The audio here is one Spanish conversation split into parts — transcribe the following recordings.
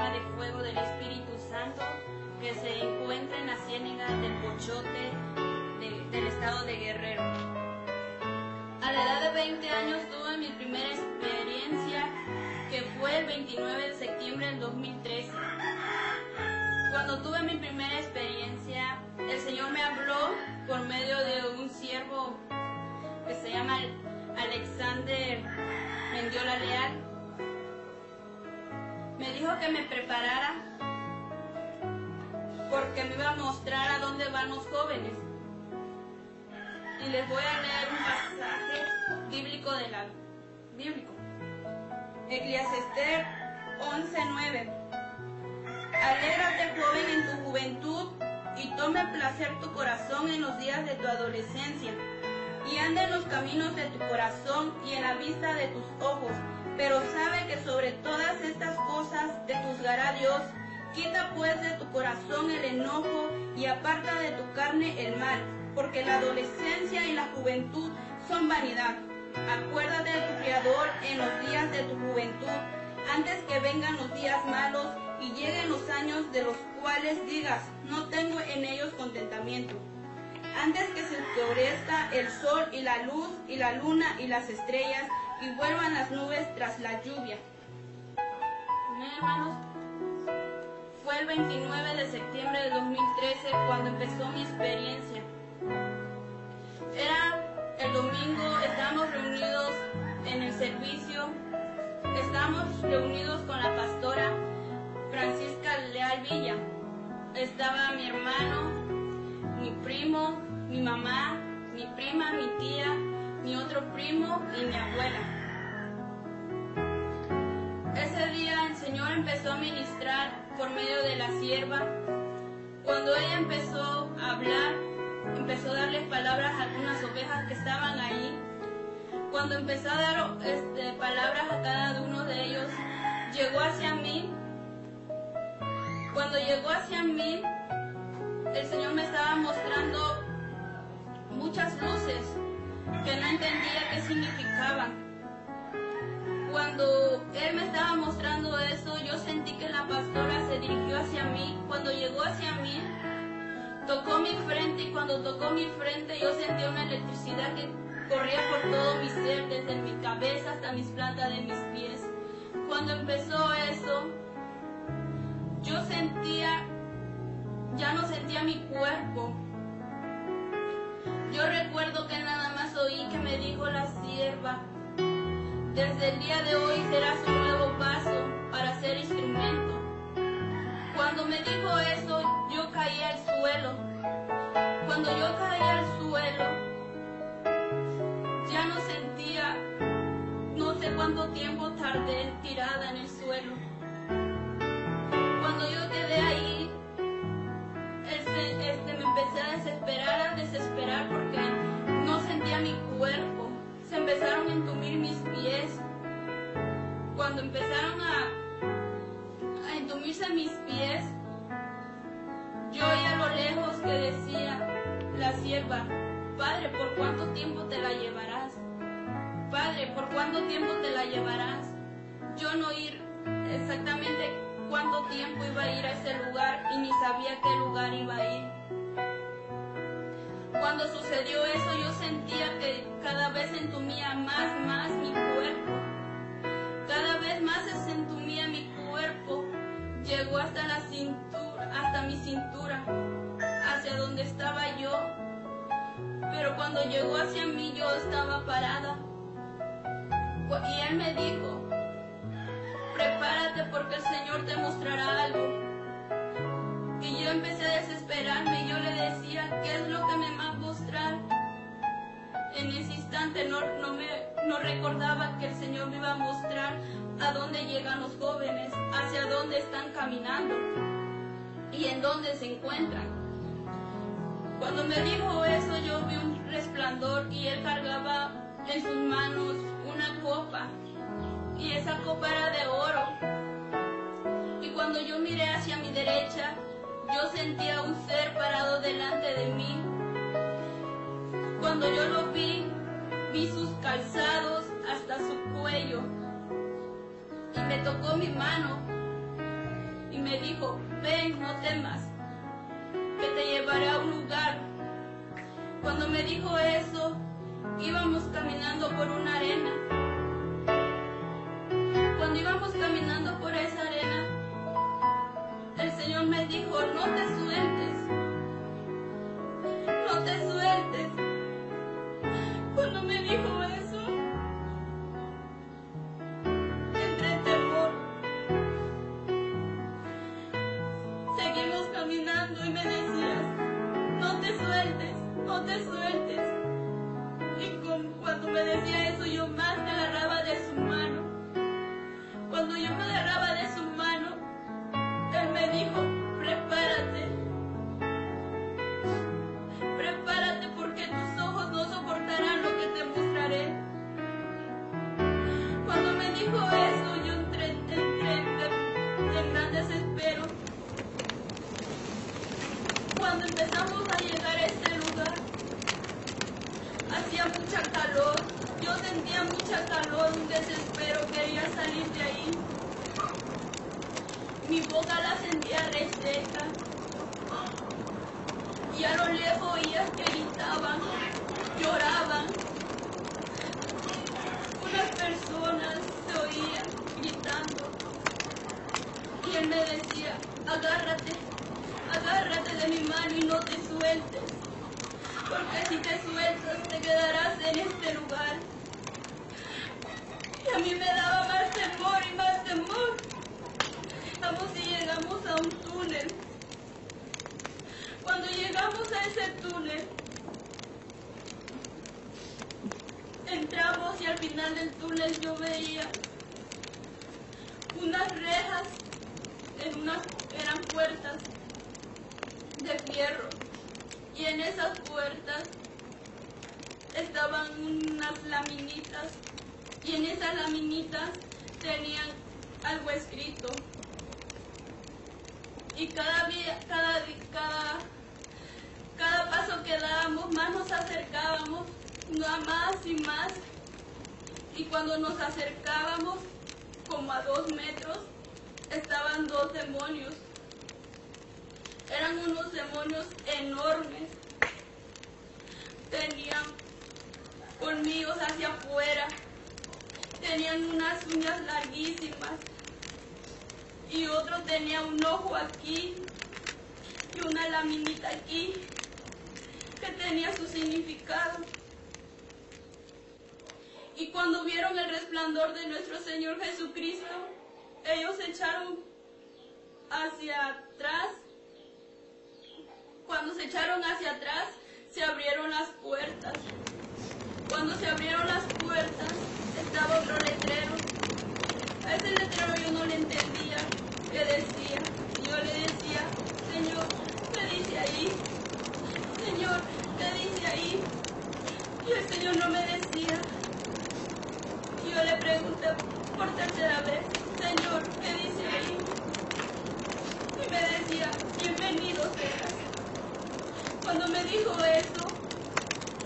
llama de fuego del Espíritu Santo que se encuentra en la ciénaga del Pochote del estado de Guerrero. A la edad de 20 años tuve mi primera experiencia, que fue el 29 de septiembre del 2013. Cuando tuve mi primera experiencia, el Señor me habló por medio de un siervo que se llama Alexander Mendiola Leal. Me dijo que me preparara porque me iba a mostrar a dónde van los jóvenes. Y les voy a leer un pasaje bíblico bíblico. Eclesiastés 11:9. Alégrate, joven, en tu juventud, y tome placer tu corazón en los días de tu adolescencia, y anda en los caminos de tu corazón y en la vista de tus ojos, pero sabe que sobre todas estas cosas te juzgará Dios. Quita pues de tu corazón el enojo y aparta de tu carne el mal, porque la adolescencia y la juventud son vanidad. Acuérdate de tu Creador en los días de tu juventud, antes que vengan los días malos y lleguen los años de los cuales digas, no tengo en ellos contentamiento. Antes que se oscurezca el sol y la luz y la luna y las estrellas y vuelvan las nubes tras la lluvia. Hermanos, fue el 29 de septiembre de 2013 cuando empezó mi experiencia. Era el domingo, estábamos reunidos en el servicio, estábamos reunidos con la pastora Francisca Leal Villa. Estaba mi hermano, mi primo, mi mamá, mi prima, mi tía, mi otro primo y mi abuela. Ese día el Señor empezó a ministrar por medio de la sierva. Cuando ella empezó a hablar, empezó a darles palabras a algunas ovejas que estaban ahí. Cuando empezó a dar palabras a cada uno de ellos, llegó hacia mí. Cuando llegó hacia mí, el Señor me estaba mostrando muchas luces que no entendía qué significaban. Cuando Él me estaba mostrando eso, yo sentí que la pastora se dirigió hacia mí. Cuando llegó hacia mí, tocó mi frente, y cuando tocó mi frente yo sentí una electricidad que corría por todo mi ser, desde mi cabeza hasta mis plantas de mis pies. Cuando empezó eso, yo ya no sentía mi cuerpo. Yo recuerdo que nada más oí que me dijo la sierva, desde el día de hoy serás un nuevo paso para ser instrumento. Cuando me dijo eso, yo caí al suelo. Cuando yo caí al suelo, ya no sentía, no sé cuánto tiempo tardé tirada en el suelo. Cuando yo quedé ahí, me empecé a desesperar porque no sentía mi cuerpo. Se empezaron a entumir mis pies. Cuando empezaron a entumirse mis pies, yo oía a lo lejos que decía la sierva, Padre, ¿por cuánto tiempo te la llevarás? Padre, ¿por cuánto tiempo te la llevarás? Yo no oí exactamente cuánto tiempo iba a ir a ese lugar y ni sabía qué lugar iba a ir. Cuando sucedió eso, yo sentía que cada vez se entumía más mi cuerpo. Cada vez más se entumía mi cuerpo. Llegó hasta la cintura, hasta mi cintura, hacia donde estaba yo. Pero cuando llegó hacia mí, yo estaba parada. Y Él me dijo, prepárate porque el Señor te mostrará algo. Y yo empecé a desesperarme y yo le decía, ¿qué es lo que me va a mostrar? En ese instante no recordaba que el Señor me iba a mostrar a dónde llegan los jóvenes, hacia dónde están caminando y en dónde se encuentran. Cuando me dijo eso, yo vi un resplandor y Él cargaba en sus manos una copa. Y esa copa era de oro. Y cuando yo miré hacia mi derecha, yo sentía un ser parado delante de mí. Cuando yo lo vi sus calzados hasta su cuello. Y me tocó mi mano. y me dijo, ven, no temas, que te llevaré a un lugar. Cuando me dijo eso, íbamos caminando por una arena. Cuando íbamos caminando por esa arena, el Señor me dijo, no te sueltes, no te sueltes. Cuando me dijo eso, entré en temor. Seguimos caminando y me decías, no te sueltes, no te sueltes. Y cuando me decía eso, yo más me agarraba de su mano. Cuando yo me agarraba de su mano, Él me dijo, prepárate. Prepárate porque tus ojos no soportarán lo que te mostraré. Cuando me dijo eso, yo entré en gran desespero. Cuando empezamos a llegar a este lugar, hacía mucha calor. Yo sentía mucha calor, un desespero, quería salir de ahí. Mi boca la sentía reseca. Y a lo lejos oía que gritaban, lloraban. Unas personas se oían gritando. Y Él me decía, agárrate, agárrate de mi mano y no te sueltes. Porque si te sueltas te quedarás en este lugar. Y a mí me daba más temor y más temor. Vamos y llegamos a un túnel. Cuando llegamos a ese túnel, entramos y al final del túnel yo veía unas rejas, eran puertas de fierro. Y en esas puertas estaban unas laminitas. Y en esas laminitas tenían algo escrito. Y cada paso que dábamos, más nos acercábamos, más y más. Y cuando nos acercábamos, como a 2 metros, estaban 2 demonios. Eran unos demonios enormes. Tenían colmillos hacia afuera. Tenían unas uñas larguísimas. Y otro tenía un ojo aquí y una laminita aquí que tenía su significado. Y cuando vieron el resplandor de nuestro Señor Jesucristo, ellos se echaron hacia atrás. Cuando se echaron hacia atrás, se abrieron las puertas. Cuando se abrieron las puertas, estaba otro letrero. A ese letrero yo no le entendía qué decía. Yo le decía, Señor, ¿qué dice ahí? Señor, ¿qué dice ahí? Y el Señor no me decía. Y yo le pregunté por tercera vez, Señor, ¿qué dice ahí? Y me decía, bienvenido seas. Cuando me dijo eso,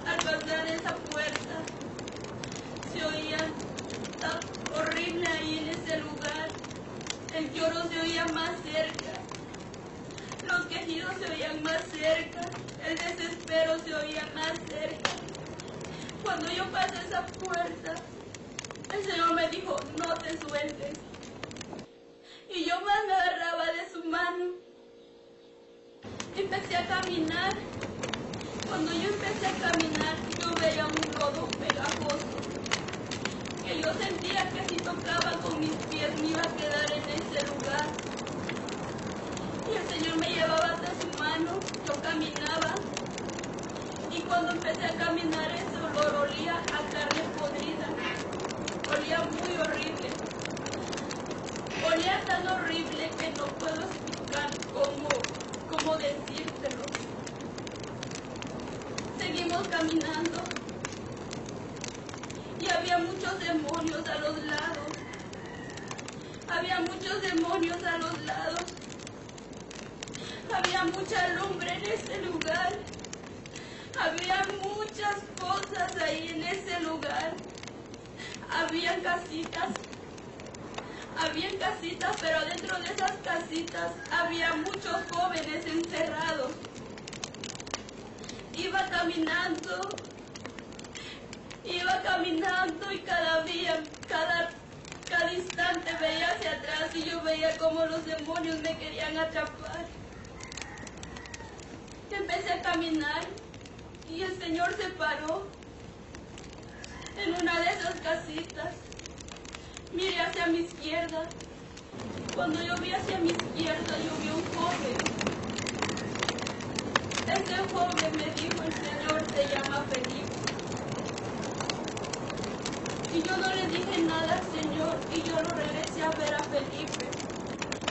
al pasar esa puerta, se oía tan horrible ahí en ese lugar. El lloro se oía más cerca. Los quejidos se oían más cerca. El desespero se oía más cerca. Cuando yo pasé esa puerta, el Señor me dijo, no te sueltes. Y yo más me agarraba de su mano. Empecé a caminar. Cuando yo empecé a caminar, yo veía un lodo pegajoso, que yo sentía que si tocaba con mis pies me iba a quedar en ese lugar. Y el Señor me llevaba hasta su mano, yo caminaba. Y cuando empecé a caminar, ese olor olía a carne podrida. Olía muy horrible. Olía tan horrible que no puedo explicar cómo decírtelo. Seguimos caminando y había muchos demonios a los lados. Había muchos demonios a los lados. Había mucha lumbre en ese lugar. Había muchas cosas ahí en ese lugar. Había casitas. Había casitas, pero dentro de esas casitas había muchos jóvenes encerrados. Iba caminando y cada día, cada instante veía hacia atrás y yo veía cómo los demonios me querían atrapar. Empecé a caminar y el Señor se paró en una de esas casitas. Miré hacia mi izquierda. Cuando yo vi hacia mi izquierda, yo vi un joven. Ese joven me dijo, el Señor se llama Felipe. Y yo no le dije nada al Señor y yo lo regresé a ver a Felipe.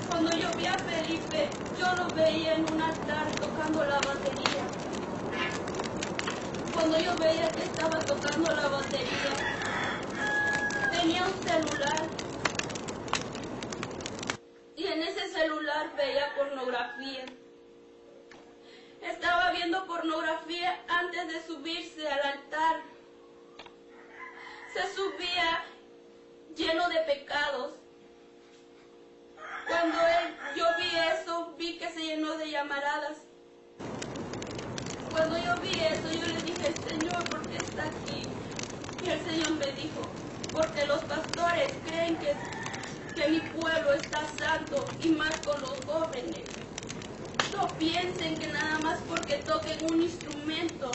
Cuando yo vi a Felipe, yo lo veía en un altar tocando la batería. Cuando yo veía que estaba tocando la batería, tenía un celular. Y en ese celular veía pornografía. Estaba viendo pornografía antes de subirse al altar. Se subía lleno de pecados. Cuando yo vi eso, vi que se llenó de llamaradas. Cuando yo vi eso, yo le dije, Señor, ¿por qué está aquí? Y el Señor me dijo, porque los pastores creen que mi pueblo está santo y más con los jóvenes. No piensen que nada más porque toquen un instrumento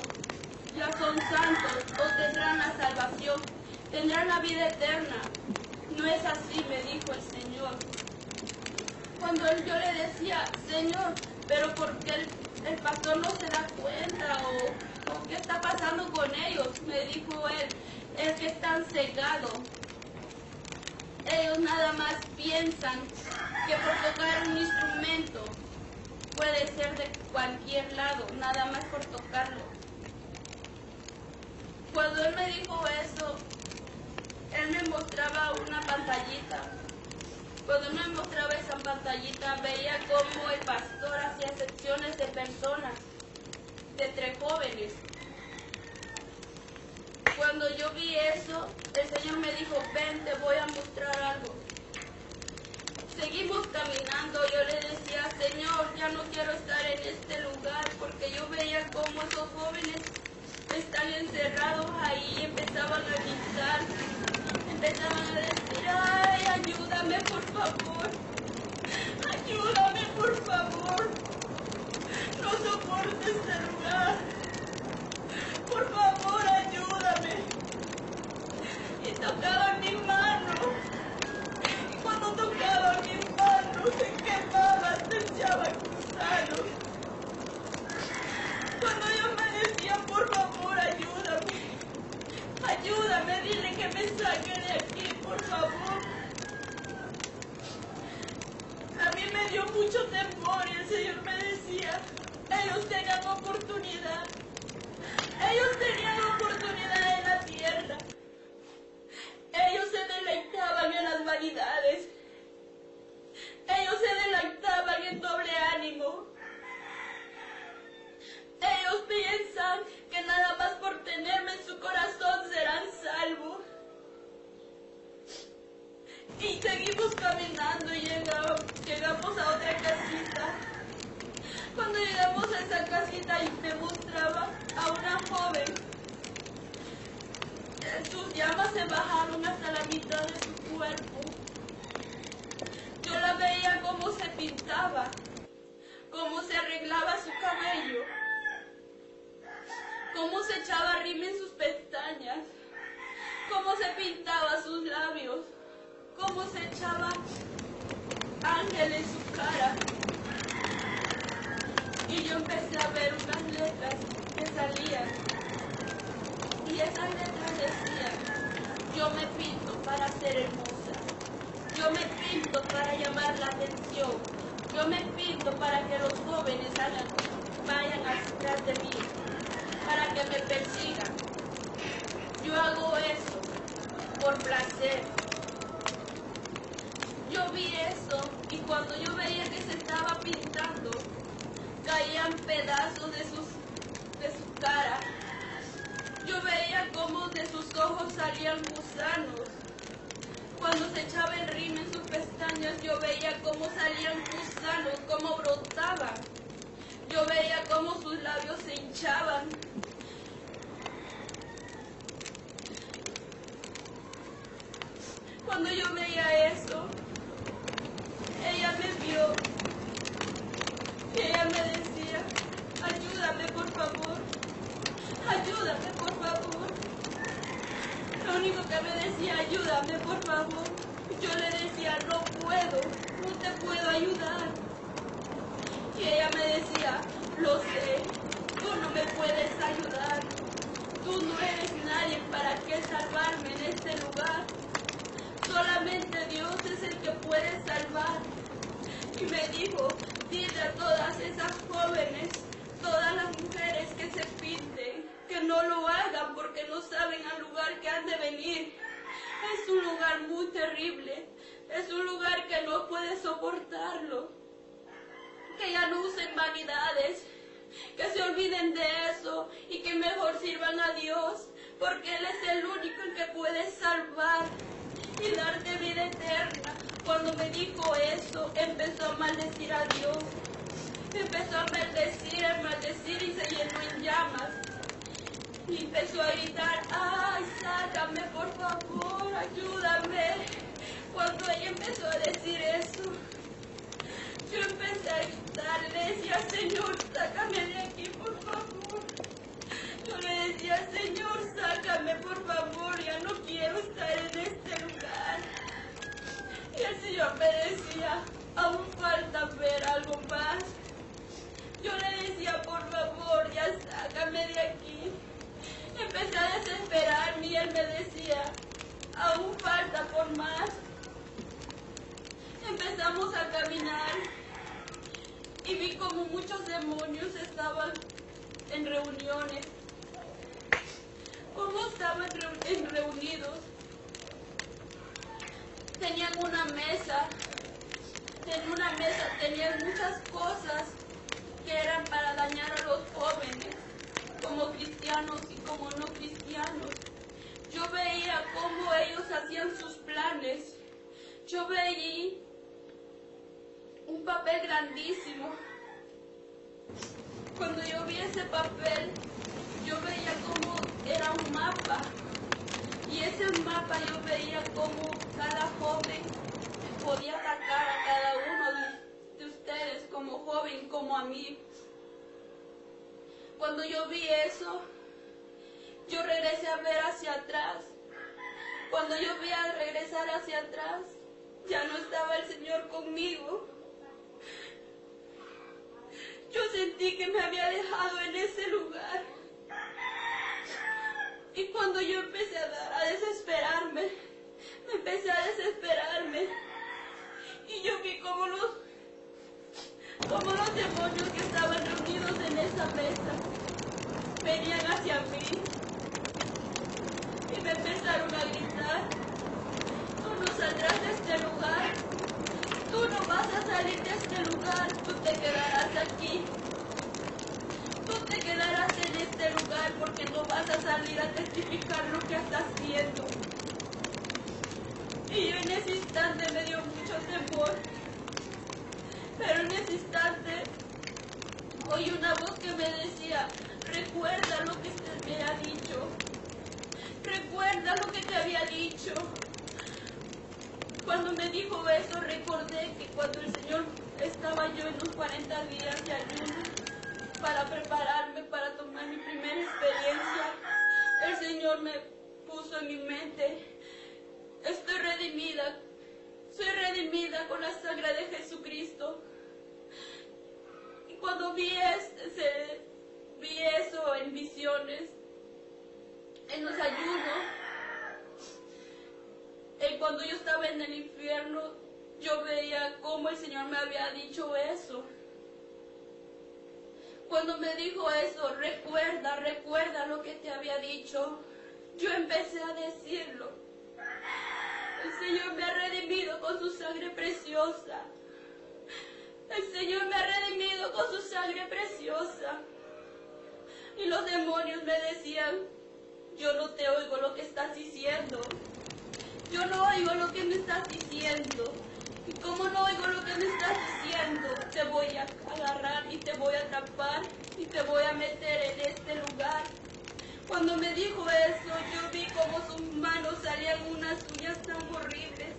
ya son santos o tendrán la salvación, tendrán la vida eterna. No es así, me dijo el Señor. Cuando yo le decía, Señor, pero ¿por qué el pastor no se da cuenta o qué está pasando con ellos? Me dijo él, es que están cegados. Ellos nada más piensan que por tocar un instrumento puede ser de cualquier lado, nada más por tocarlo. Cuando él me dijo eso, él me mostraba una pantallita. Cuando él me mostraba esa pantallita, veía cómo el pastor hacía secciones de personas, de 3 jóvenes. Cuando yo vi eso, el Señor me dijo, ven, te voy a mostrar algo. Seguimos caminando, yo le decía, Señor, ya no quiero estar en este lugar, porque yo veía cómo esos jóvenes están encerrados ahí y empezaban a gritar, empezaban a decir, ay, ayúdame por favor, ayúdame por favor, no soporto este lugar, por favor, ayúdame. Y tocaban mi mano, y cuando tocaban mi mano se quemaban, se echaban gusanos. Cuando yo me decía, por favor, ayúdame, ayúdame, dile que me saque de aquí, por favor. A mí me dio mucho temor y el Señor me decía, ellos tenían oportunidad. Ellos tenían oportunidad en la tierra. Ellos se deleitaban en las vanidades. Ellos se deleitaban en doble ánimo. Ellos piensan que nada más por tenerme en su corazón serán salvos. Y seguimos caminando y llegamos a otra casita. Cuando llegamos a esa casita y me mostraba a una joven, sus llamas se bajaron hasta la mitad de su cuerpo. Yo la veía cómo se pintaba, cómo se arreglaba su cabello, cómo se echaba rímel en sus pestañas, cómo se pintaba sus labios, cómo se echaba ángel en su cara. Y yo empecé a ver unas letras que salían. Y esas letras decían, yo me pinto para ser hermosa. Yo me pinto para llamar la atención. Yo me pinto para que los jóvenes vayan atrás de mí, para que me persigan. Yo hago eso por placer. Yo vi eso y cuando yo veía que se estaba pintando, caían pedazos de su cara. Yo veía cómo de sus ojos salían gusanos. Cuando se echaba el rímel en sus pestañas, yo veía cómo salían gusanos, cómo brotaban. Yo veía cómo sus labios se hinchaban. Cuando yo veía eso, ella me vio y ella me decía, ayúdame por favor, ayúdame por favor. Lo único que me decía, ayúdame por favor. Yo le decía, no puedo, no te puedo ayudar. Y ella me decía, lo sé, tú no me puedes ayudar. Tú no eres nadie para que salvarme en este lugar. Solamente Dios es el que puede salvar. Y me dijo, dile a todas esas jóvenes, todas las mujeres que se pinten, que no lo hagan porque no saben al lugar que han de venir. Es un lugar muy terrible, es un lugar que no puede soportarlo. Que ya no usen vanidades, que se olviden de eso y que mejor sirvan a Dios, porque Él es el único en que puede salvar y darte vida eterna. Cuando me dijo eso, empezó a maldecir a Dios. Empezó a maldecir y se llenó en llamas. Y empezó a gritar, ¡ay, sácame, por favor, ayúdame! Cuando ella empezó a decir eso, yo empecé a gritar, le decía, Señor, sácame de aquí, por favor. Yo le decía, Señor, sácame, por favor, ya no quiero estar en este lugar. Y el Señor me decía, aún falta ver algo más. Yo le decía, por favor, ya sácame de aquí. Empecé a desesperarme y Él me decía, aún falta por más. Empezamos a caminar y vi como muchos demonios estaban en reuniones. Cómo estaban reunidos. Tenían una mesa. En una mesa tenían muchas cosas que eran para dañar a los jóvenes, como cristianos y como no cristianos. Yo veía cómo ellos hacían sus planes. Yo veía un papel grandísimo. Cuando yo vi ese papel, yo veía cómo era un mapa. Y ese mapa yo veía cómo cada joven podía atacar a cada uno de ustedes, como joven, como a mí. Cuando yo vi eso, yo regresé a ver hacia atrás. Cuando yo vi a regresar hacia atrás, ya no estaba el Señor conmigo. Yo sentí que me había dejado en ese lugar. Y cuando yo empecé a desesperarme, me empecé a desesperarme. Y yo vi como los demonios que estaban reunidos en esa mesa venían hacia mí. Y me empezaron a gritar, tú no saldrás de este lugar. Tú no vas a salir de este lugar, tú te quedarás aquí. Tú te quedarás en este lugar porque no vas a salir a testificar lo que estás haciendo. Y yo en ese instante me dio mucho temor. Pero en ese instante oí una voz que me decía, recuerda lo que usted me ha dicho. Recuerda lo que te había dicho. Cuando me dijo eso, recordé que cuando el Señor estaba yo en los 40 días de ayuno para prepararme para tomar mi primera experiencia, el Señor me puso en mi mente, estoy redimida, soy redimida con la sangre de Jesucristo. Y cuando vi eso en visiones, en los ayunos, cuando yo estaba en el infierno, yo veía cómo el Señor me había dicho eso. Cuando me dijo eso, recuerda lo que te había dicho, yo empecé a decirlo. El Señor me ha redimido con su sangre preciosa. El Señor me ha redimido con su sangre preciosa. Y los demonios me decían, yo no te oigo lo que estás diciendo. yo no oigo lo que me estás diciendo. Y como no oigo lo que me estás diciendo, te voy a agarrar y te voy a atrapar y te voy a meter en este lugar. Cuando me dijo eso, yo vi como sus manos salían unas uñas tan horribles,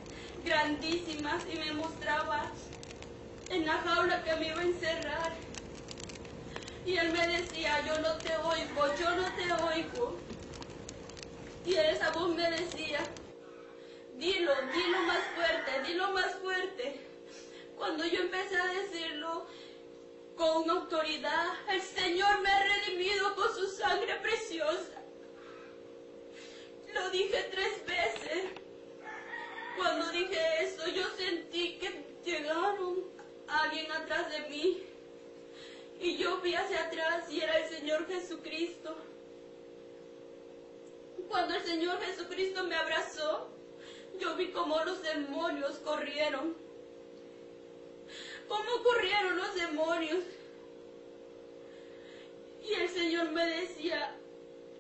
grandísimas, y me mostraba en la jaula que me iba a encerrar. Y él me decía, yo no te oigo, yo no te oigo. Y esa voz me decía, dilo, dilo más fuerte, dilo más fuerte. Cuando yo empecé a decirlo con autoridad, el Señor me ha redimido con su sangre preciosa. Lo dije 3 veces. Cuando dije eso, yo sentí que llegaron alguien atrás de mí. Y yo vi hacia atrás y era el Señor Jesucristo. Cuando el Señor Jesucristo me abrazó, yo vi cómo los demonios corrieron. ¿Cómo corrieron los demonios? Y el Señor me decía,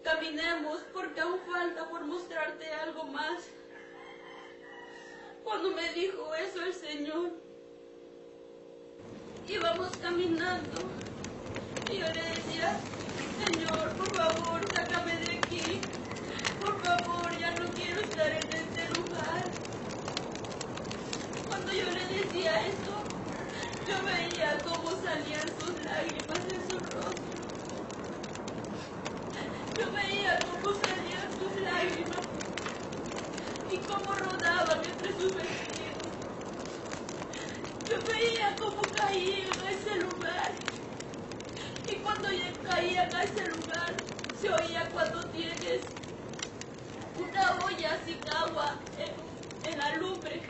caminemos porque aún falta por mostrarte algo más. Cuando me dijo eso el Señor, íbamos caminando y yo le decía, Señor, por favor, sácame de aquí. Por favor, ya no quiero estar en este lugar. Cuando yo le decía eso, yo veía cómo salían sus lágrimas en su rostro. Yo veía cómo salían sus lágrimas y cómo rodaban entre sus vestidos. Yo veía cómo caían a ese lugar. Y cuando caían a ese lugar, se oía cuando tienes una olla sin agua en la lumbre.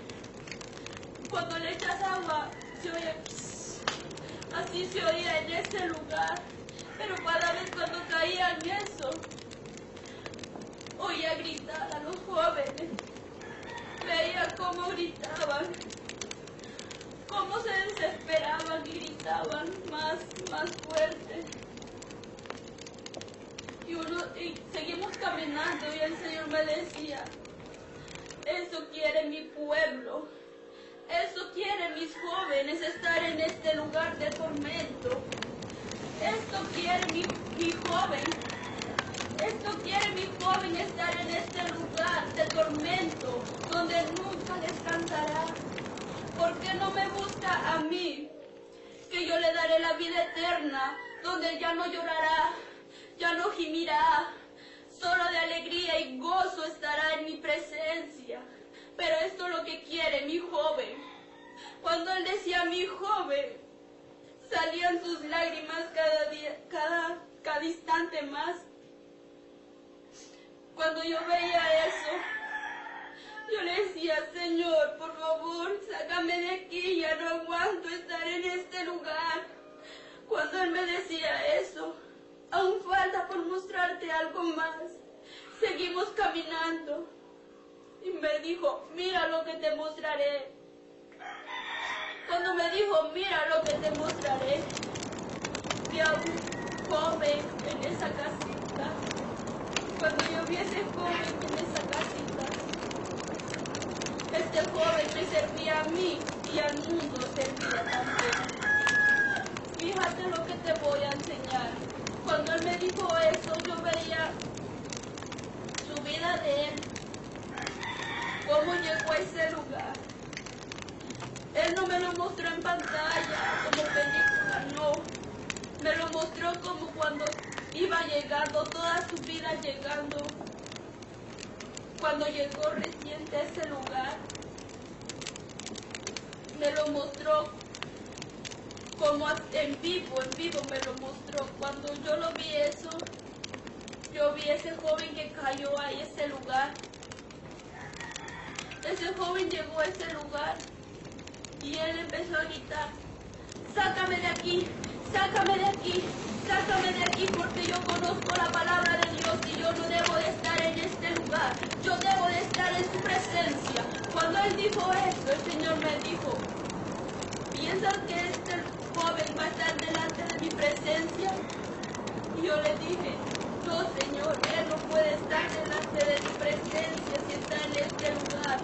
Cuando le echas agua, se oye, así se oía en ese lugar. Pero cada vez cuando caían eso, oía gritar a los jóvenes. Veía cómo gritaban, cómo se desesperaban y gritaban más fuerte. Y seguimos caminando y el Señor me decía, eso quiere mi pueblo, eso quieren mis jóvenes, estar en este lugar de tormento. Esto quiere mi joven, esto quiere mi joven, estar en este lugar de tormento, donde nunca descansará. ¿Por qué no me busca a mí? Que yo le daré la vida eterna, donde ya no llorará, ya no gimirá, solo de alegría y gozo estará en mi presencia. Pero esto es lo que quiere mi joven. Cuando él decía mi joven, salían sus lágrimas cada día, cada instante más. Cuando yo veía eso, yo le decía, Señor, por favor, sácame de aquí, ya no aguanto estar en este lugar. Cuando él me decía eso, aún falta por mostrarte algo más. Seguimos caminando. Y me dijo, mira lo que te mostraré. Cuando me dijo, mira lo que te mostraré, vi a un joven en esa casita. Cuando yo vi a ese joven en esa casita, este joven me servía a mí y al mundo servía también. Fíjate lo que te voy a enseñar. Cuando él me dijo eso, yo veía su vida de él, cómo llegó a ese lugar. Él no me lo mostró en pantalla como película, no. Me lo mostró como cuando iba llegando, toda su vida llegando. Cuando llegó reciente a ese lugar, me lo mostró como en vivo me lo mostró. Cuando yo lo vi eso, yo vi ese joven que cayó ahí, ese lugar. Ese joven llegó a ese lugar y él empezó a gritar, sácame de aquí, sácame de aquí, sácame de aquí, porque yo conozco la palabra de Dios y yo no debo de estar en este lugar, yo debo de estar en su presencia. Cuando él dijo eso, el Señor me dijo, ¿piensas que este joven va a estar delante de mi presencia? Y yo le dije, no, Señor, él no puede estar delante de tu presencia si está en este lugar.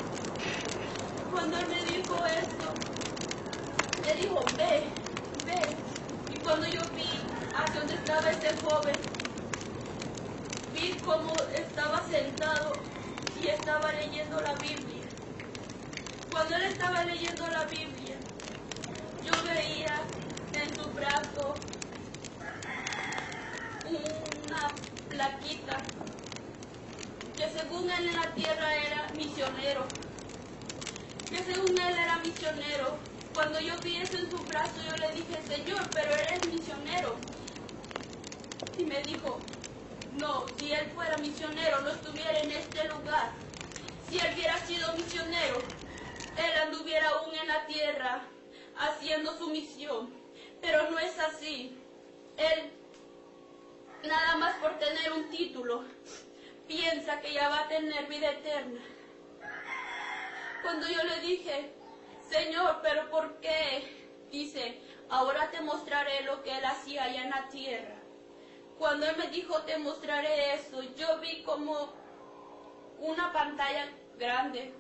estaba ese joven, vi cómo estaba sentado y estaba leyendo la Biblia. Cuando él estaba leyendo la Biblia, yo veía en su brazo una plaquita que según él en la tierra era misionero. Cuando yo vi eso en su brazo, yo le dije, Señor, pero eres misionero. Y me dijo, no, si él fuera misionero, no estuviera en este lugar. Si él hubiera sido misionero, él anduviera aún en la tierra haciendo su misión. Pero no es así. Él, nada más por tener un título, piensa que ya va a tener vida eterna. Cuando yo le dije, Señor, ¿pero por qué? Dice, ahora te mostraré lo que él hacía allá en la tierra. Cuando él me dijo, te mostraré eso, yo vi como una pantalla grande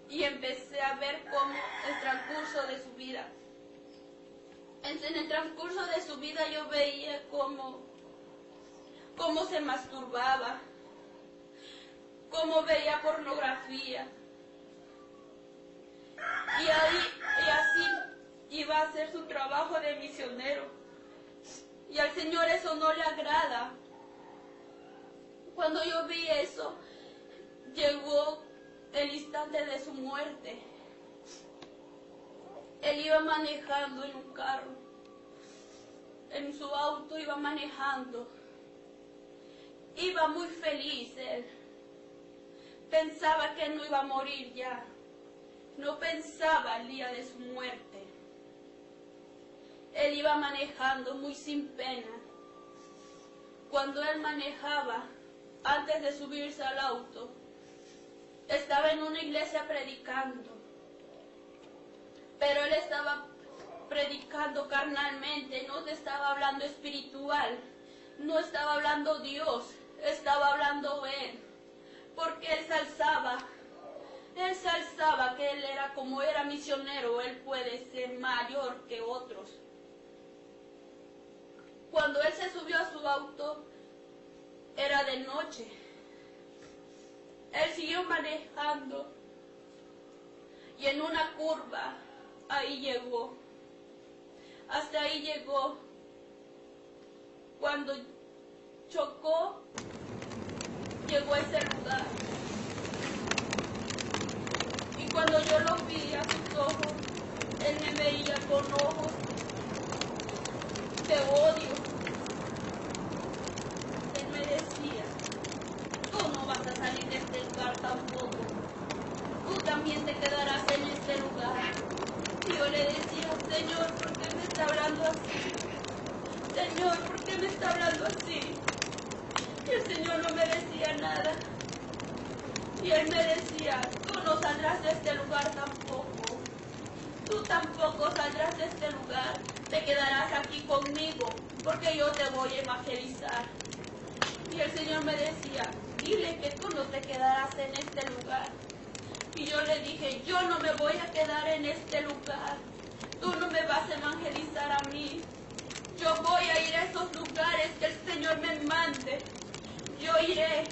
y empecé a ver cómo el transcurso de su vida. En el transcurso de su vida yo veía cómo se masturbaba, cómo veía pornografía. Y así iba a hacer su trabajo de misionero. Y al Señor eso no le agrada. Cuando yo vi eso, llegó el instante de su muerte. Él iba manejando en un carro. En su auto iba manejando. Iba muy feliz él. Pensaba que no iba a morir ya. No pensaba el día de su muerte. Él iba manejando muy sin pena. Cuando él manejaba, antes de subirse al auto, estaba en una iglesia predicando. Pero él estaba predicando carnalmente, no estaba hablando espiritual, no estaba hablando Dios, estaba hablando él. Porque él salzaba que él era, como era misionero, él puede ser mayor que otros. Cuando él se subió a su auto, era de noche. Él siguió manejando y en una curva, ahí llegó. Hasta ahí llegó. Cuando chocó, llegó a ese lugar. Y cuando yo lo vi a sus ojos, él me veía con ojos de odio. Él me decía, tú no vas a salir de este lugar tampoco. Tú también te quedarás en este lugar. Y yo le decía, Señor, ¿por qué me está hablando así? Señor, ¿por qué me está hablando así? Y el Señor no me decía nada. Y Él me decía, tú no saldrás de este lugar tampoco. Tú tampoco saldrás de este lugar. Te quedarás aquí conmigo, porque yo te voy a evangelizar. Y el Señor me decía, dile que tú no te quedarás en este lugar. Y yo le dije, yo no me voy a quedar en este lugar. Tú no me vas a evangelizar a mí. Yo voy a ir a esos lugares que el Señor me mande. Yo iré.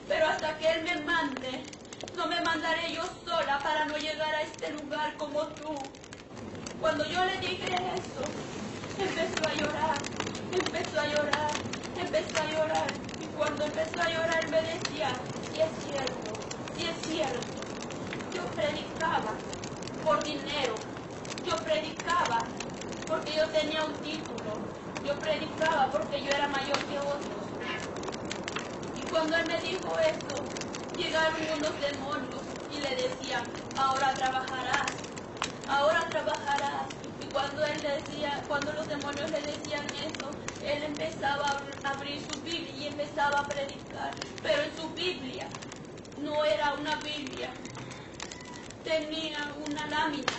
Pero hasta que Él me mande, no me mandaré yo sola para no llegar a este lugar como tú. Cuando yo le dije eso, empezó a llorar, empezó a llorar, empezó a llorar. Y cuando empezó a llorar me decía, sí es cierto, sí es cierto. Yo predicaba por dinero, yo predicaba porque yo tenía un título, yo predicaba porque yo era mayor que otros. Cuando él me dijo esto, llegaron unos demonios y le decían, ahora trabajarás, ahora trabajarás. Y cuando él decía, cuando los demonios le decían eso, él empezaba a abrir su Biblia y empezaba a predicar. Pero en su Biblia no era una Biblia, tenía una lámina.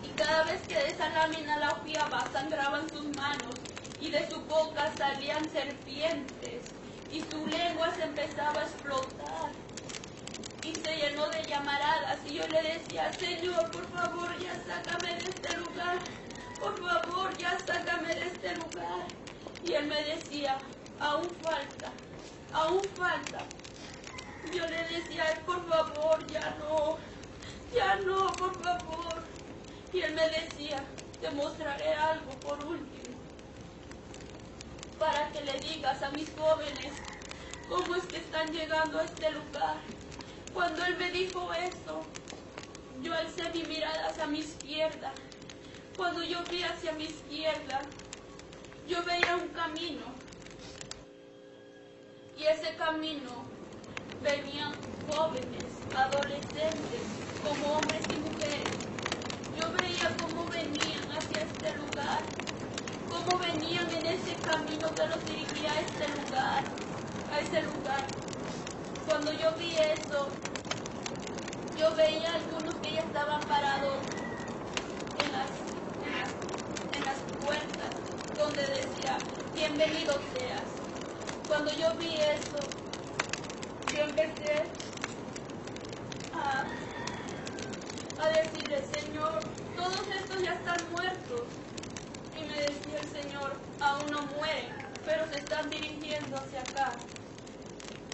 Y cada vez que esa lámina la hojeaba, sangraban sus manos y de su boca salían serpientes. Y su lengua se empezaba a explotar y se llenó de llamaradas. Y yo le decía, Señor, por favor, ya sácame de este lugar. Por favor, ya sácame de este lugar. él me decía, aún falta, aún falta. Yo le decía, por favor, ya no, por favor. Y él me decía, te mostraré algo por último, para que le digas a mis jóvenes cómo es que están llegando a este lugar. Cuando él me dijo esto, yo alcé mi mirada hacia mi izquierda. Cuando yo vi hacia mi izquierda, yo veía un camino. Y ese camino venían jóvenes, adolescentes, como hombres y mujeres. Yo veía cómo venían hacia este lugar, cómo venían en ese camino que los dirigía a este lugar, a ese lugar. Cuando yo vi eso, yo veía algunos que ya estaban parados en las puertas, donde decía, bienvenido seas. Cuando yo vi eso, yo empecé a decirle, Señor, todos estos ya están muertos. Y me decía el Señor, aún no mueren, pero se están dirigiendo hacia acá.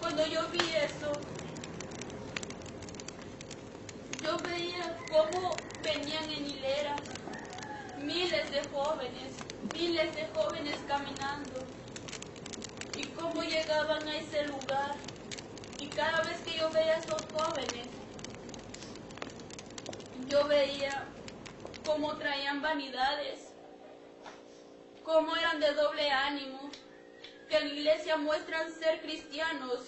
Cuando yo vi eso, yo veía cómo venían en hileras miles de jóvenes caminando, y cómo llegaban a ese lugar. Y cada vez que yo veía a esos jóvenes, yo veía cómo traían vanidades, cómo eran de doble ánimo, que en la iglesia muestran ser cristianos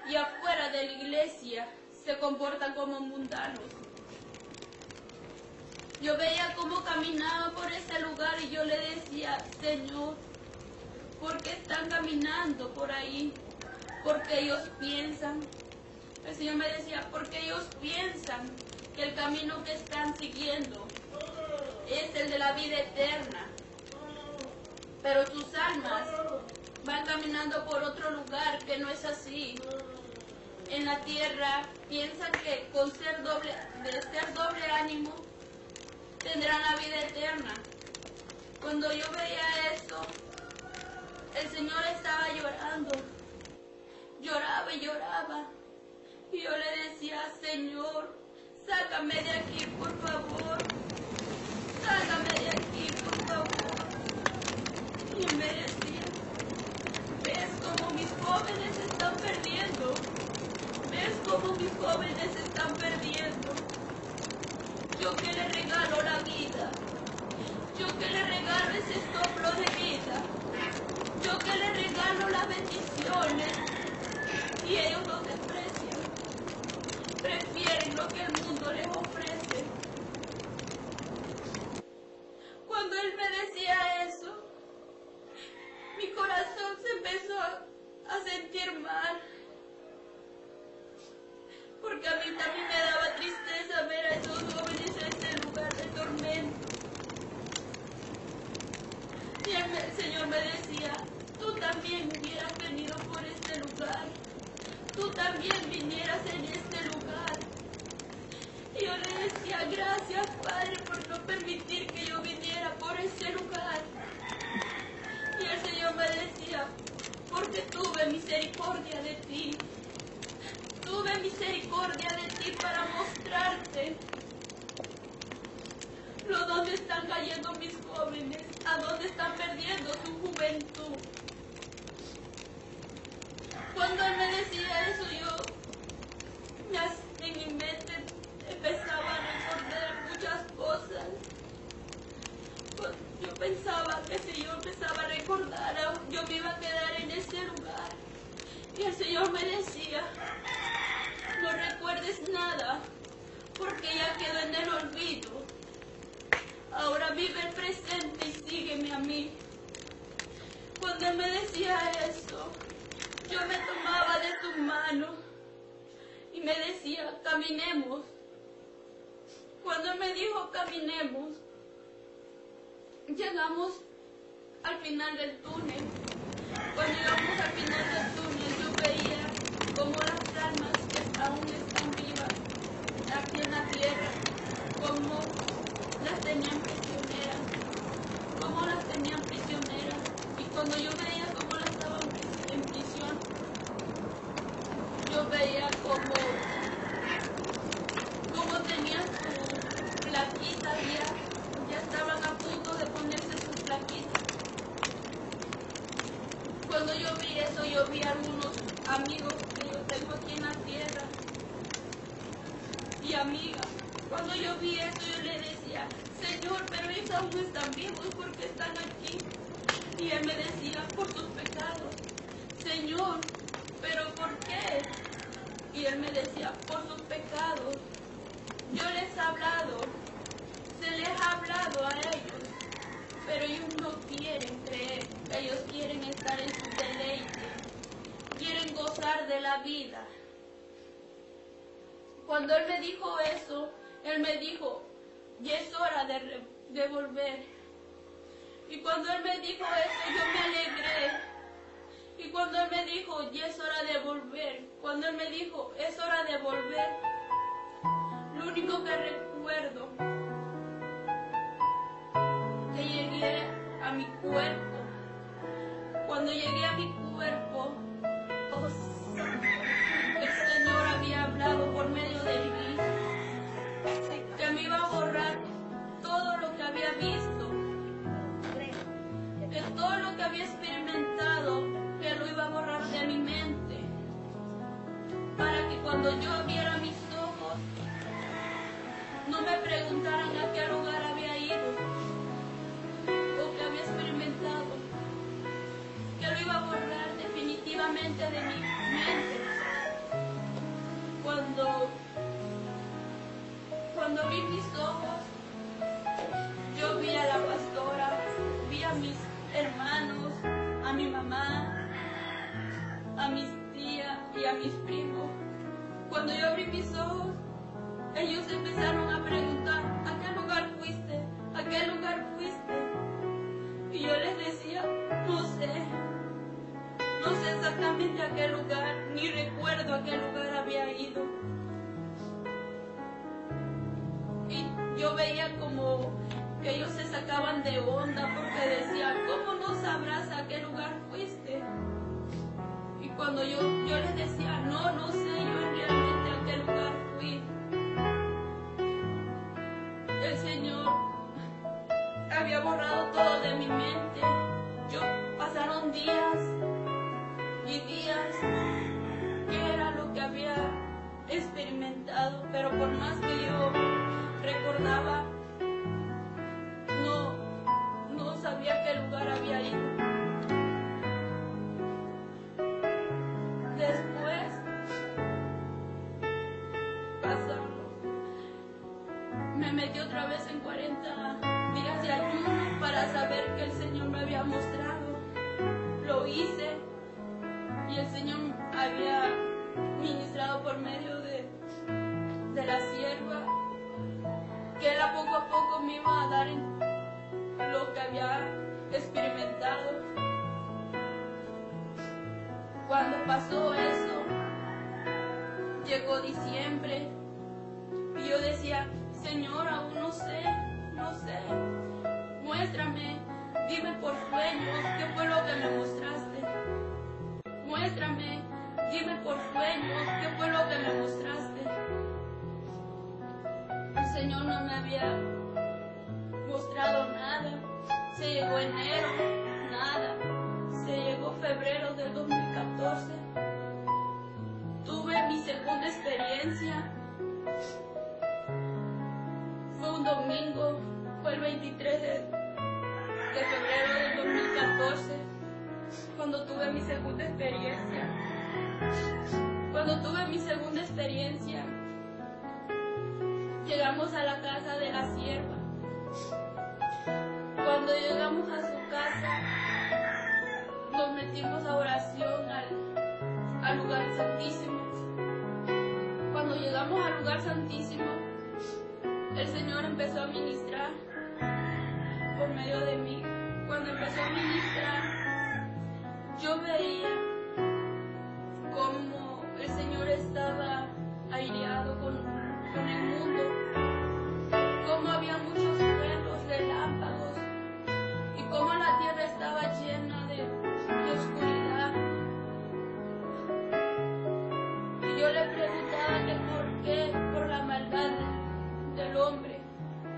y afuera de la iglesia se comportan como mundanos. Yo veía cómo caminaban por ese lugar y yo le decía, Señor, ¿por qué están caminando por ahí? Porque ellos piensan. El Señor me decía, porque ellos piensan que el camino que están siguiendo es el de la vida eterna. Pero sus almas van caminando por otro lugar que no es así. En la tierra piensan que con ser doble ánimo tendrán la vida eterna. Cuando yo veía eso, el Señor estaba llorando. Lloraba y lloraba. Y yo le decía, Señor, sácame de aquí, por favor. Sácame de aquí, por favor. Y él me decía, ¿ves cómo mis jóvenes se están perdiendo? ¿Ves cómo mis jóvenes se están perdiendo? Yo que le regalo la vida. Yo que le regalo ese soplo de vida. Yo que le regalo las bendiciones. Y ellos lo desprecian. Prefieren lo que el mundo les ofrece. Cuando él me decía eso, mi corazón se empezó a sentir mal. Porque a mí también me daba tristeza ver a esos jóvenes en ese lugar de tormento. Y el Señor me decía, tú también hubieras venido por este lugar. Tú también vinieras en este lugar. Y yo le decía, gracias, Padre, por no permitir que yo viniera por ese lugar. Y el Señor me decía, porque tuve misericordia de ti. Tuve misericordia de ti para mostrarte dónde están cayendo mis jóvenes, a dónde están perdiendo su juventud. Cuando él me decía eso, en mi mente empezaba a recordar muchas cosas. Yo pensaba que si yo empezaba a recordar, yo me iba a quedar en ese lugar. Y el Señor me decía, no recuerdes nada, porque ya quedó en el olvido. Ahora vive el presente y sígueme a mí. Cuando él me decía eso, yo me tomaba de tu mano y me decía, caminemos. Cuando él me dijo, caminemos, llegamos al final del túnel. Cuando llegamos al final del túnel, yo veía cómo las almas que aún están vivas aquí en la tierra, cómo las tenían prisioneras, Y cuando yo veía vi algunos amigos que yo tengo aquí en la tierra y amigas. Cuando yo vi eso, yo le decía, Señor, pero ellos aún no están vivos, ¿por qué están aquí? Y Él me decía, por sus pecados. Señor, ¿pero por qué? Y Él me decía, por sus pecados. Yo les he hablado, se les ha hablado a ellos, pero ellos no quieren creer, ellos quieren estar en su deleite, quieren gozar de la vida. Cuando Él me dijo eso, Él me dijo, ya es hora de volver. Y cuando Él me dijo eso, yo me alegré. Y cuando Él me dijo, ya es hora de volver, cuando Él me dijo, es hora de volver, lo único que recuerdo, que llegué a mi cuerpo. Cuando llegué a mi cuerpo, el Señor había hablado por medio de mí, que me iba a borrar todo lo que había visto, que todo lo que había experimentado, que lo iba a borrar de mi mente, para que cuando yo abriera mis ojos, no me preguntaran a qué lugar había ido, o qué había experimentado, que lo iba a borrar definitivamente de mi mente. Cuando abrí mis ojos, yo vi a la pastora, vi a mis hermanos, a mi mamá, a mis tías y a mis primos. Cuando yo abrí mis ojos, ellos empezaron a preguntar, ¿a qué lugar fuiste? ¿A qué lugar fuiste? Y yo les decía, no sé exactamente a qué lugar, ni recuerdo a qué lugar había ido. Y yo veía como que ellos se sacaban de onda porque decían, ¿cómo no sabrás a qué lugar fuiste? Y cuando yo les decía, no sé yo realmente a qué lugar fui. El Señor había borrado todo de mi mente. Pasaron días y días, que era lo que había experimentado, pero por más que yo recordaba, no sabía a qué lugar había ido. Después me metí otra vez en 40 días de ayuno para saber que el Señor me había mostrado. Lo hice y el Señor había ministrado por medio de la sierva, que Él a poco me iba a dar lo que había experimentado. Cuando pasó eso, llegó diciembre y yo decía, Señor, aún no sé, muéstrame, dime por sueños qué fue lo que me mostraste. Muéstrame, dime por sueños qué fue lo que me mostraste. El Señor no me había mostrado nada. Se llegó enero, nada. Se llegó febrero del 2014. Tuve mi segunda experiencia. Fue un domingo, fue el 23 de febrero del 2014, cuando tuve mi segunda experiencia. Cuando tuve mi segunda experiencia, llegamos a la casa de la sierva. Cuando llegamos a su casa, nos metimos a oración al lugar santísimo. Cuando llegamos al lugar santísimo, el Señor empezó a ministrar por medio de mí. Cuando empezó a ministrar, yo veía cómo el Señor estaba aireado con el mundo, cómo había muchos truenos, relámpagos, y cómo la tierra estaba llena de oscuridad. Y yo le preguntaba que por qué, por la maldad del hombre.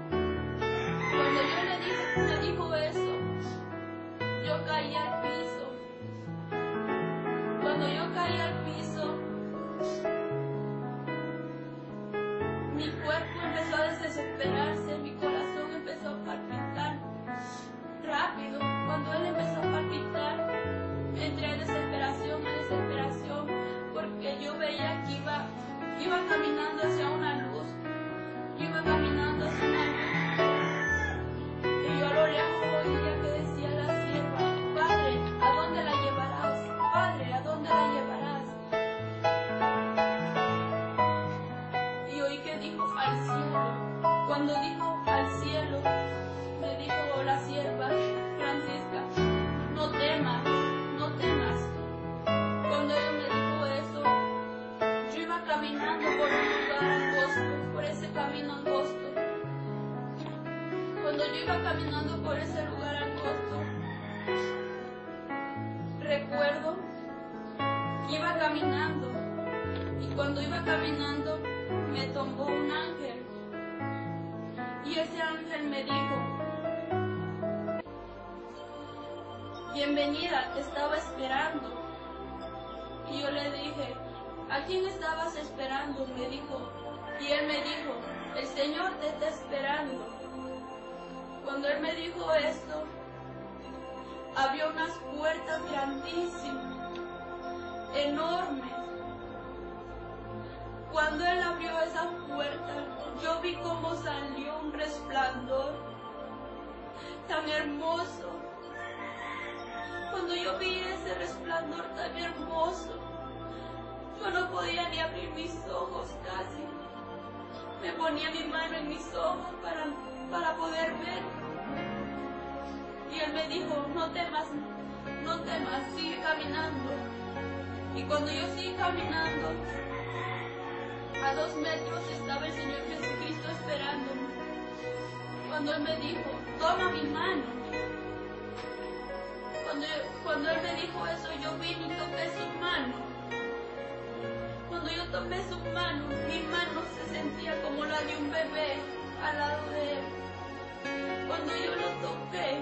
Cuando me dijo eso, yo caí al piso. caminando por ese lugar angosto, recuerdo que iba caminando y cuando iba caminando me tomó un ángel y ese ángel me dijo: bienvenida, te estaba esperando. Y yo le dije: ¿a quién estabas esperando? Me dijo. Y él me dijo: el Señor te está esperando. Cuando él me dijo esto, abrió unas puertas grandísimas, enormes. Cuando él abrió esas puertas, yo vi cómo salió un resplandor tan hermoso. Cuando yo vi ese resplandor tan hermoso, yo no podía ni abrir mis ojos casi. Me ponía mi mano en mis ojos para poder ver. Y él me dijo: no temas, sigue caminando. Y cuando yo seguí caminando, a 2 metros estaba el Señor Jesucristo esperándome. Cuando él me dijo: toma mi mano. Cuando él me dijo eso, yo vine y toqué su mano. Cuando yo tomé su mano, mi mano se sentía como la de un bebé al lado de él. Cuando yo lo toqué,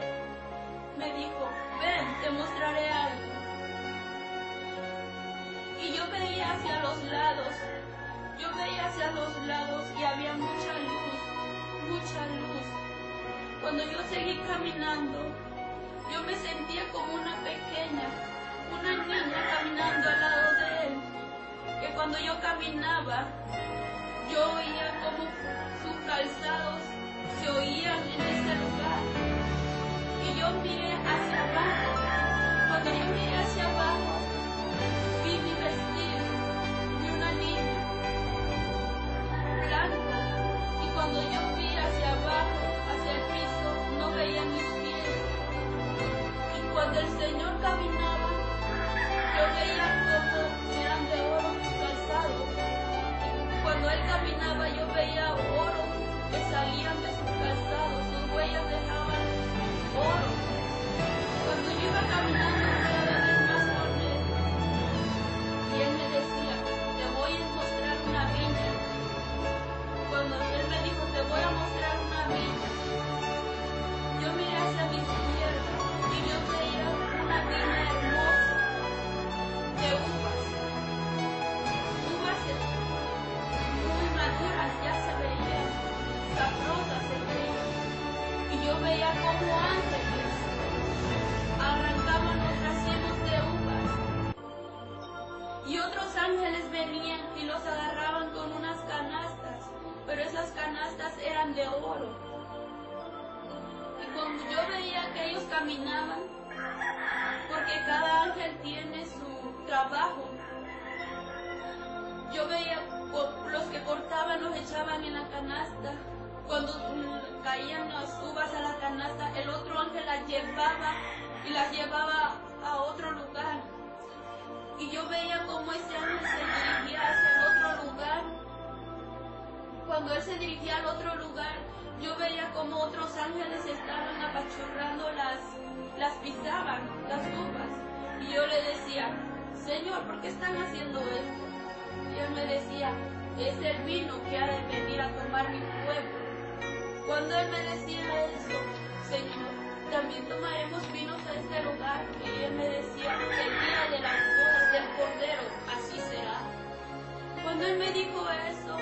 me dijo: ven, te mostraré algo. Y yo veía hacia los lados y había mucha luz. Cuando yo seguí caminando, yo me sentía como una niña caminando al lado de él. Que cuando yo caminaba, yo oía como sus calzados se oían en ese lugar. Y yo miré hacia abajo. Cuando yo miré hacia abajo, vi mi vestido de una niña blanca. Y cuando yo vi hacia abajo, hacia el piso, no veía mis pies. Y cuando el Señor caminaba, yo veía como eran de oro sus calzados. Y cuando Él caminaba, yo veía oro que salían de sus calzados. Sus huellas dejaban oro. Cuando yo iba caminando cada vez más con Él, y Él me decía: te voy a mostrar una viña. Cuando Él me dijo: te voy a mostrar una viña, yo miré hacia mi izquierda y yo veía una viña hermosa de uvas muy maduras, ya se veían, sabrosas se veían. Y yo veía como ángeles arrancaban los racimos de uvas. Y otros ángeles venían y los agarraban con unas canastas, pero esas canastas eran de oro. Y cuando yo veía que ellos caminaban, porque cada ángel tiene su trabajo, yo veía los que cortaban los echaban en la canasta. Cuando caían las uvas a la canasta, el otro ángel las llevaba y las llevaba a otro lugar. Y yo veía cómo ese ángel se dirigía hacia el otro lugar. Cuando él se dirigía al otro lugar, yo veía como otros ángeles estaban apachurrando las pisaban, las uvas. Y yo le decía: Señor, ¿por qué están haciendo esto? Y él me decía: es el vino que ha de venir a tomar mi pueblo. Cuando él me decía eso: Señor, también tomaremos vinos a este lugar. Y él me decía: el día de las bodas del Cordero, así será. Cuando él me dijo eso,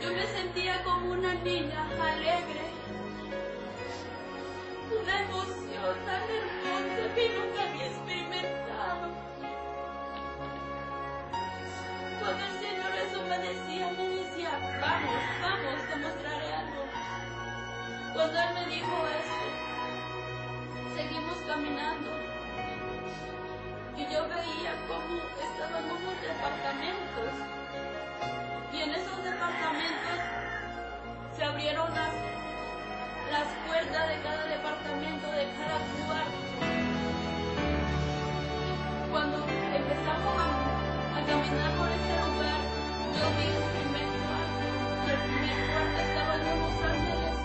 yo me sentía como una niña alegre, una emoción tan hermosa que nunca había experimentado. Cuando el Señor eso me decía: vamos, te mostraré algo. Cuando Él me dijo eso, seguimos caminando. Y yo veía cómo estaban unos departamentos. Y en esos departamentos se abrieron las puertas de cada departamento, de cada cuarto. Cuando empezamos a caminar por ese lugar, yo vi el primer cuarto. Y el primer cuarto estaban unos ángeles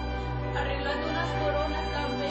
arreglando unas coronas tan bellas.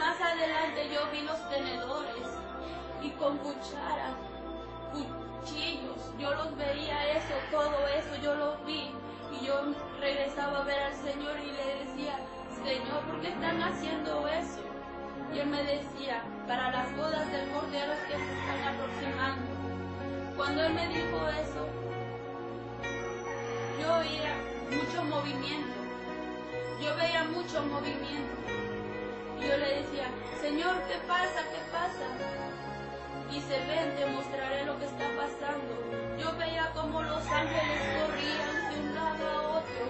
más adelante yo vi los tenedores y con cucharas, cuchillos, yo los veía eso, todo eso, yo lo vi. Y yo regresaba a ver al Señor y le decía, Señor, ¿por qué están haciendo eso? Y Él me decía, para las bodas del Cordero que se están aproximando. Cuando Él me dijo eso, yo oía mucho movimiento. Yo veía mucho movimiento. Y yo le decía, Señor, ¿qué pasa? ¿Qué pasa? Dice, ven, te mostraré lo que está pasando. Yo veía como los ángeles corrían de un lado a otro.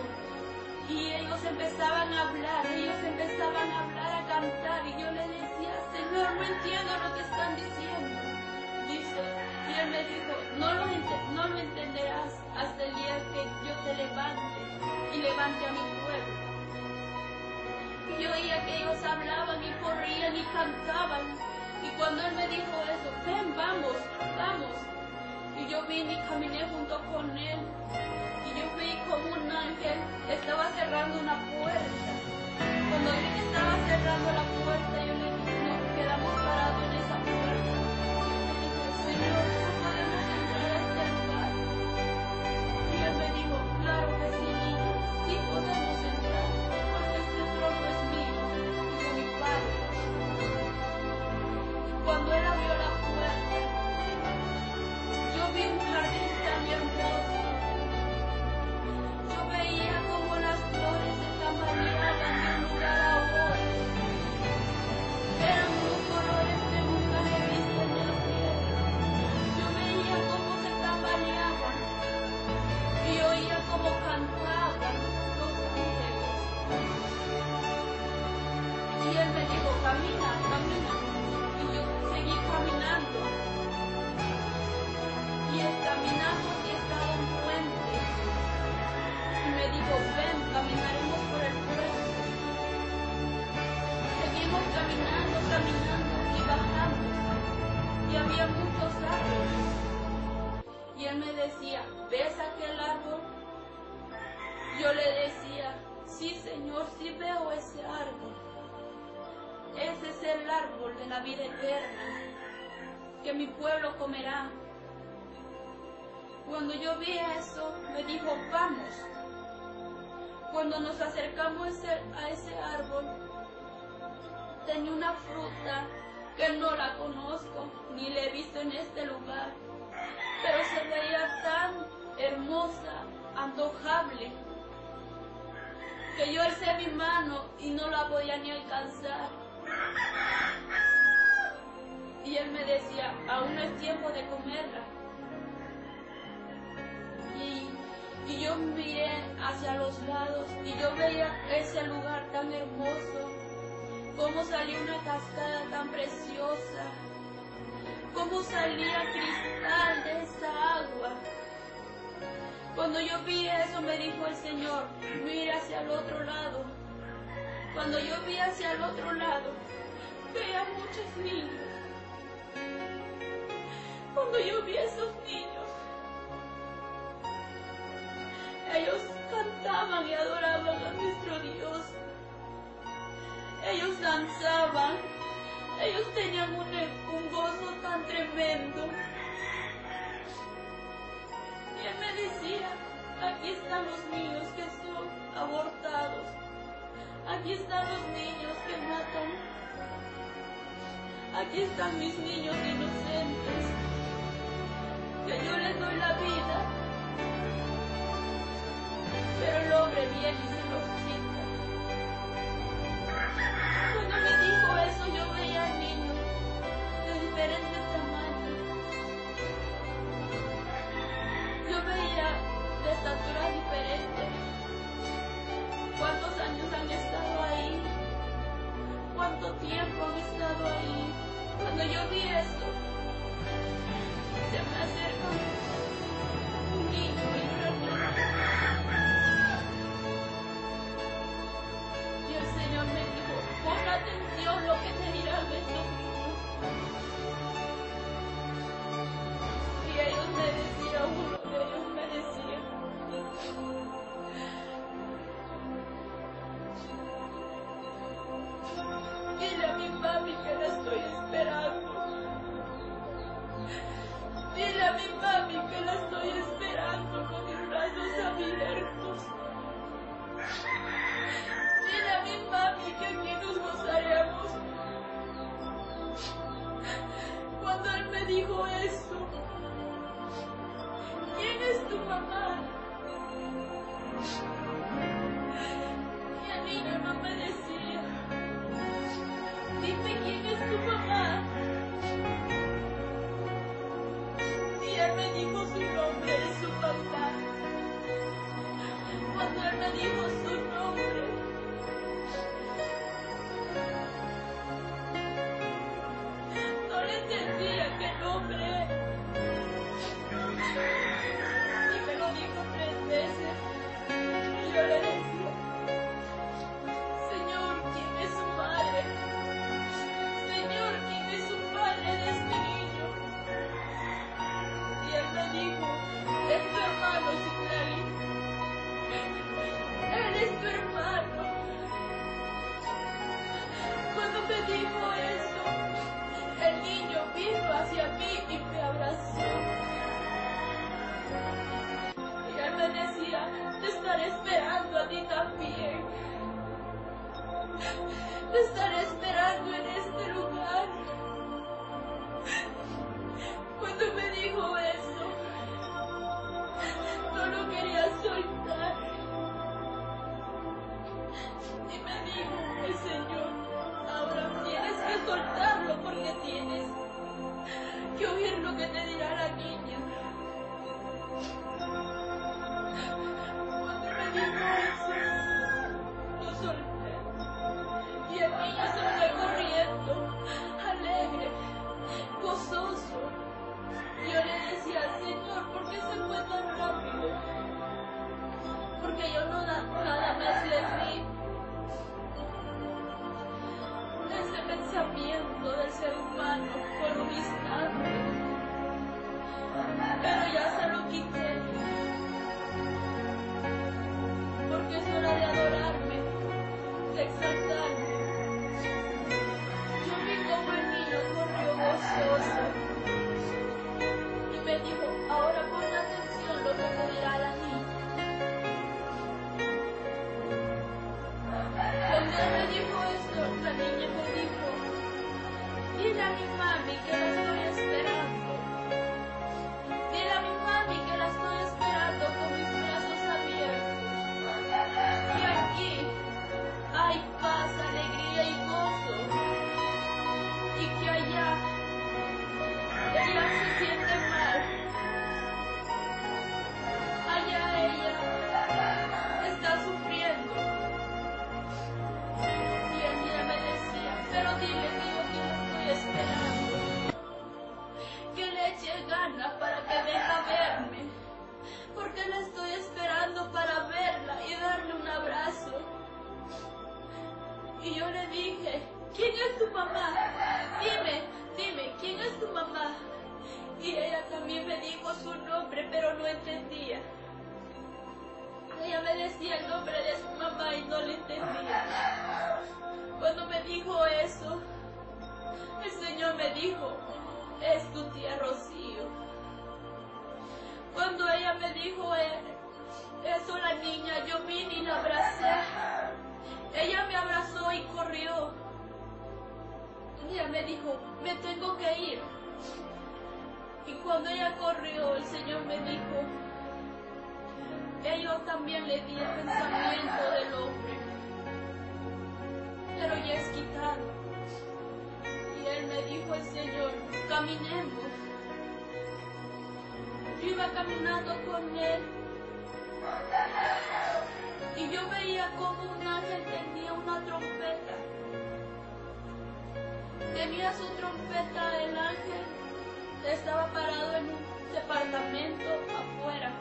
Y ellos empezaban a hablar, a cantar. Y yo le decía, Señor, no entiendo lo que están diciendo. Dice, y Él me dijo, no lo entenderás hasta el día que yo te levante y levante a mi pueblo. Y yo oía que ellos hablaban y corrían y cantaban. Y cuando Él me dijo eso, ven, vamos, vamos. Y yo vine y caminé junto con Él. Y yo vi como un ángel estaba cerrando una puerta. Cuando vi que estaba cerrando la puerta, yo le dije, nos quedamos parados en esa puerta. Y yo le dije, Señor, ¿no podemos entrar a este lugar? Y Él me dijo, claro que sí, niña, sí podemos entrar, porque este trono es mío y de mi Padre. Cuando Él abrió la puerta, yo vi un jardín tan hermoso. Yo veía como las flores se tambaleaban de un lugar a otro. Eran unos colores que nunca he visto en el cielo. Yo veía cómo se tambaleaban y oía cómo cantaban los ángeles. Y Él me dijo, camina, camina. Seguí caminando y caminando y estaba un puente y me dijo, ven, caminaremos por el puente. Seguimos caminando y bajando y había muchos árboles y Él me decía, ¿ves aquel árbol? Yo le decía, sí, Señor, sí veo ese árbol. Ese es el árbol de la vida eterna, que mi pueblo comerá. Cuando yo vi eso, me dijo, vamos. Cuando nos acercamos a ese árbol, tenía una fruta que no la conozco, ni la he visto en este lugar, pero se veía tan hermosa, antojable, que yo alcé mi mano y no la podía ni alcanzar. Y Él me decía, aún no es tiempo de comerla. Y yo miré hacia los lados y yo veía ese lugar tan hermoso, cómo salía una cascada tan preciosa, cómo salía cristal de esa agua. Cuando yo vi eso, me dijo el Señor, mira hacia el otro lado. Cuando yo vi hacia el otro lado, veía muchos niños. Cuando yo vi a esos niños, ellos cantaban y adoraban a nuestro Dios. Ellos danzaban, ellos tenían un gozo tan tremendo. Y Él me decía, aquí están los niños que son abortados. Aquí están los niños que matan. Aquí están mis niños inocentes, que yo les doy la vida, pero el hombre viene y se los quita. Cuando me dijo eso, yo veía niños de diferentes tamaños. Yo veía de estatura diferente. ¿Cuántos años han estado ahí? ¿Cuánto tiempo han estado ahí? Cuando yo vi esto, se me acerca un niño y una niña. Y el Señor me dijo, pon atención lo que te dirán estos niños. Y ellos me decían, uno de ellos me decía, dile a mi padre soltarlo porque tienes que oír lo que te dirá la niña. Cuando me dijo eso, lo solté. Y el niño se fue corriendo, alegre, gozoso. Yo le decía, Señor, ¿por qué se fue tan rápido? Porque yo nada más le vi ese pensamiento del ser humano por un instante. Pero ya se lo quité. Porque es hora de adorarme, de exaltarme. Yo vi como el niño corrió gozoso. Y me dijo, ahora pon atención lo que te dirá la niña. Cuando él me dijo esto, la niña me dijo, dile a mi mami que la estoy esperando. Dile a mi mami que la estoy esperando con mis brazos abiertos. Y aquí hay paz, alegría y gozo. Y que allá ella se siente mal. Allá ella está sufriendo. Y ella me decía, pero dile que yo aquí la estoy esperando. Que le eche ganas para que venga a verme. Porque la estoy esperando para verla y darle un abrazo. Y yo le dije, ¿quién es tu mamá? Dime, ¿quién es tu mamá? Y ella también me dijo su nombre, pero no entendía. Ella me decía el nombre de su mamá y no le entendía. Cuando me dijo eso, el Señor me dijo, es tu tía Rocío. Cuando ella me dijo eso, la niña, yo vine y la abracé. Ella me abrazó y corrió. Ella me dijo, me tengo que ir. Y cuando ella corrió, el Señor me dijo, yo también le di el pensamiento del hombre, pero ya es quitado. Y él me dijo, el Señor, caminemos. Yo iba caminando con él y yo veía como un ángel tenía una trompeta. Tenía su trompeta, el ángel estaba parado en un departamento afuera.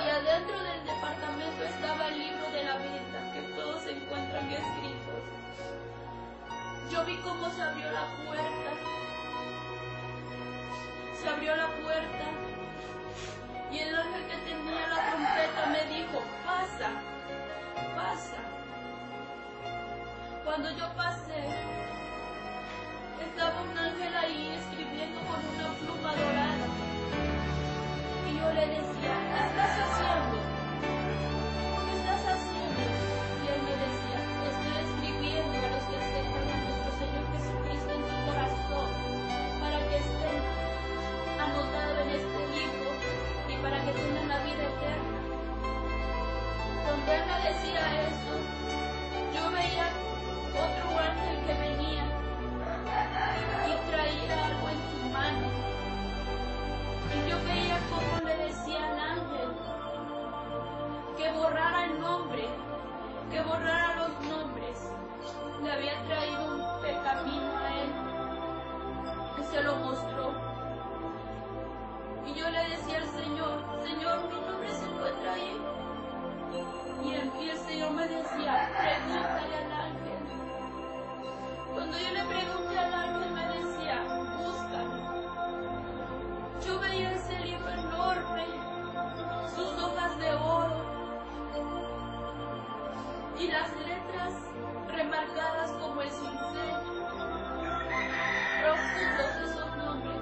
Y adentro del departamento estaba el libro de la vida, que todos se encuentran escritos. Yo vi cómo se abrió la puerta. Se abrió la puerta y el ángel que tenía la trompeta me dijo, pasa, pasa. Cuando yo pasé, estaba un ángel ahí escribiendo con una pluma dorada. Y yo le decía, ¿qué estás haciendo? ¿Qué estás haciendo? Y él me decía, estoy escribiendo a los que aceptan a nuestro Señor Jesucristo en su corazón, para que estén anotados en este libro y para que tengan la vida eterna. Cuando él me decía eso, yo veía otro ángel que venía y traía algo en su mano. Y yo veía cómo le decía al ángel que borrara el nombre, que borrara los nombres. Le había traído un pergamino a él y se lo mostró. Y yo le decía al Señor, Señor, mi nombre se encuentra ahí. Y el Señor me decía, pregúntale al ángel. Cuando yo le pregunté al ángel, me decía, búscalo. Yo veía ese libro enorme, sus hojas de oro y las letras remarcadas como el cincel, profundos esos nombres.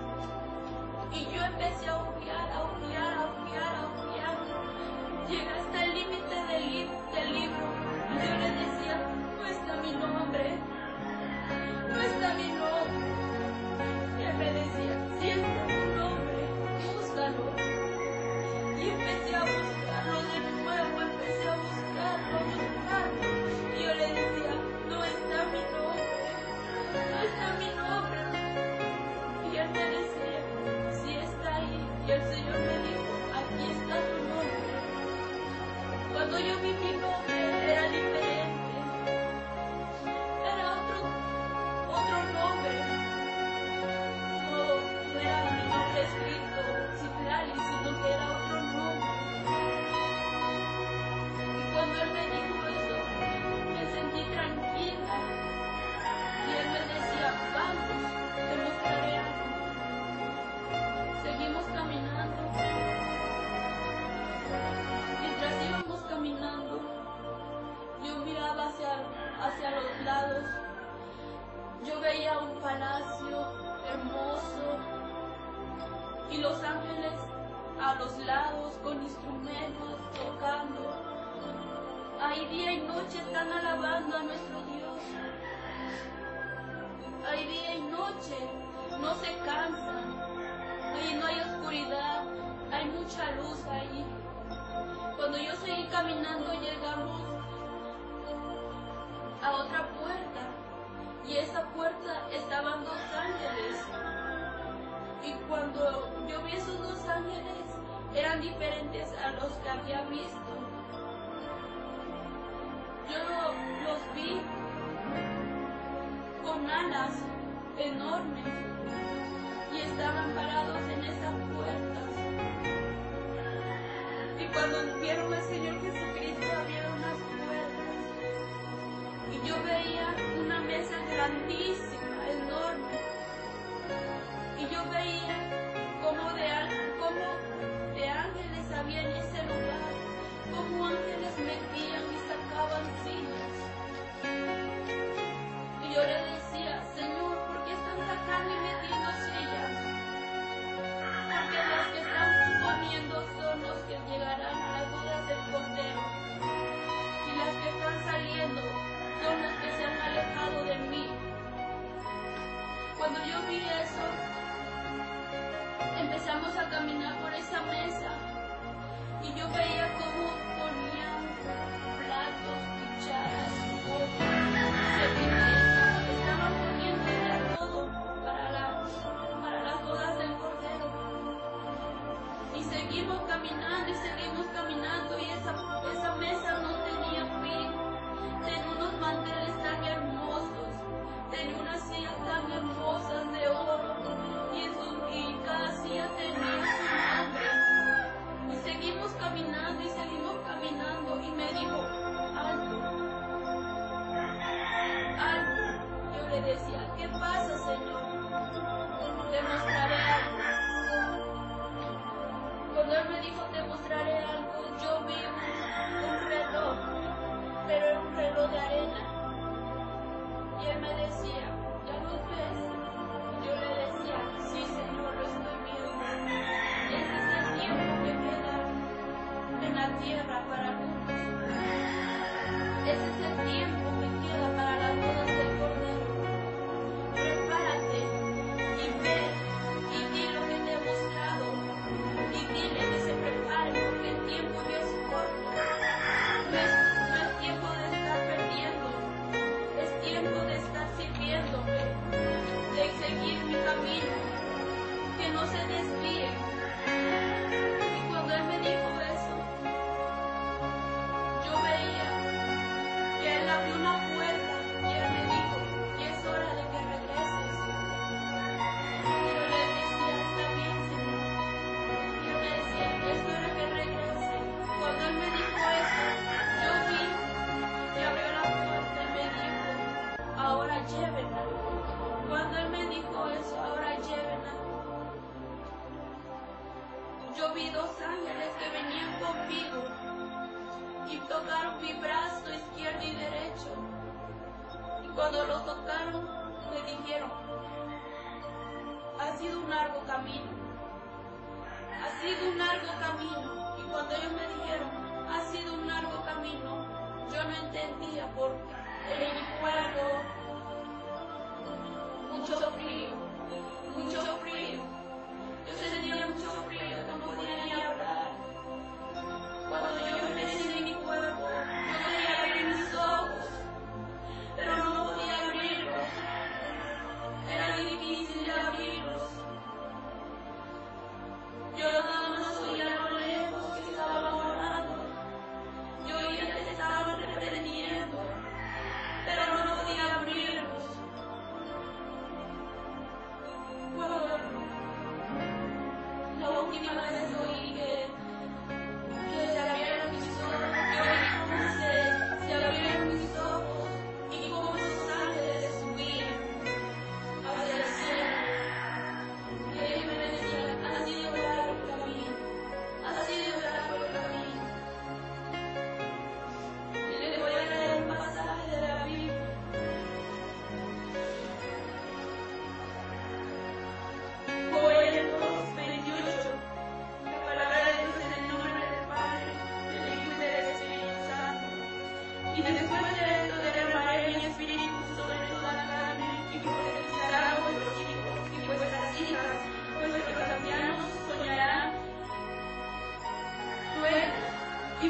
y los ángeles a los lados con instrumentos tocando. Ahí día y noche están alabando a nuestro Dios. Ahí día y noche no se cansan. Ahí no hay oscuridad, hay mucha luz ahí. Cuando yo seguí caminando llegamos a otra puerta y esa puerta estaban dos ángeles. Y cuando yo vi esos dos ángeles eran diferentes a los que había visto. Yo los vi con alas enormes y estaban parados en esas puertas. Y cuando vieron al Señor Jesucristo abrieron las puertas y yo veía una mesa grandísima, enorme, y yo veía cómo de ángeles había en ese lugar, cómo ángeles metían y sacaban sillas. Y yo le decía, Señor, ¿por qué están sacando y metiendo sillas? Porque los que están comiendo son los que llegarán a las bodas del Cordero. Y las que están saliendo son los que se han alejado de mí. Cuando yo vi eso, empezamos a caminar por esa mesa y yo veía cómo ponían platos, cucharas, servimentos, estaban poniendo ya todo para las bodas del Cordero. Y seguimos caminando y esa mesa no tenía fin. Tenía unos manteles tan hermosos, tenía unas sillas tan hermosas de oro y cada silla tenía su nombre. Y seguimos caminando y me dijo, alto. Yo le decía, ¿qué pasa, Señor? Te mostraré algo. Cuando Él me dijo, te mostraré algo, yo vi un reloj, pero era un reloj de arena. Y Él me decía, ¿ya lo ves? Y yo le decía, sí, Señor, lo estoy viendo. Ese es el tiempo que queda en la tierra para algunos. Ese es el tiempo que queda para las bodas del Cordero. Prepárate y ve y di lo que te he mostrado. Y dile que se prepare porque el tiempo ya es corto. No es tiempo de estar perdiendo. Es tiempo de estar sirviéndome, de seguir mi camino, que no se desvíe. Y cuando Él me dijo eso, yo veía que Él abrió una puerta y Él me dijo, y es hora de que regreses. Y yo le decía, está bien, Señor. Y Él me decía, es hora que regrese. Cuando Él me dijo eso, yo vi que abrió la puerta y me dijo, ahora llévenla. Cuando Él me dijo eso, ahora llévenla, yo vi dos ángeles que venían conmigo y tocaron mi brazo izquierdo y derecho. Y cuando lo tocaron, me dijeron, ha sido un largo camino. Ha sido un largo camino. Y cuando ellos me dijeron, ha sido un largo camino, yo no entendía porque en mi cuerpo mucho frío. Yo sentía mucho frío, no podía ni hablar. Cuando yo me sentí en mi cuerpo, yo quería abrir mis ojos, pero no podía abrirlos. Era difícil de abrirlos. Yo nada más oía a lo lejos que estaban orando. Yo oía que estaban reprendiendo, pero no podía abrirlos.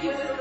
y vuestro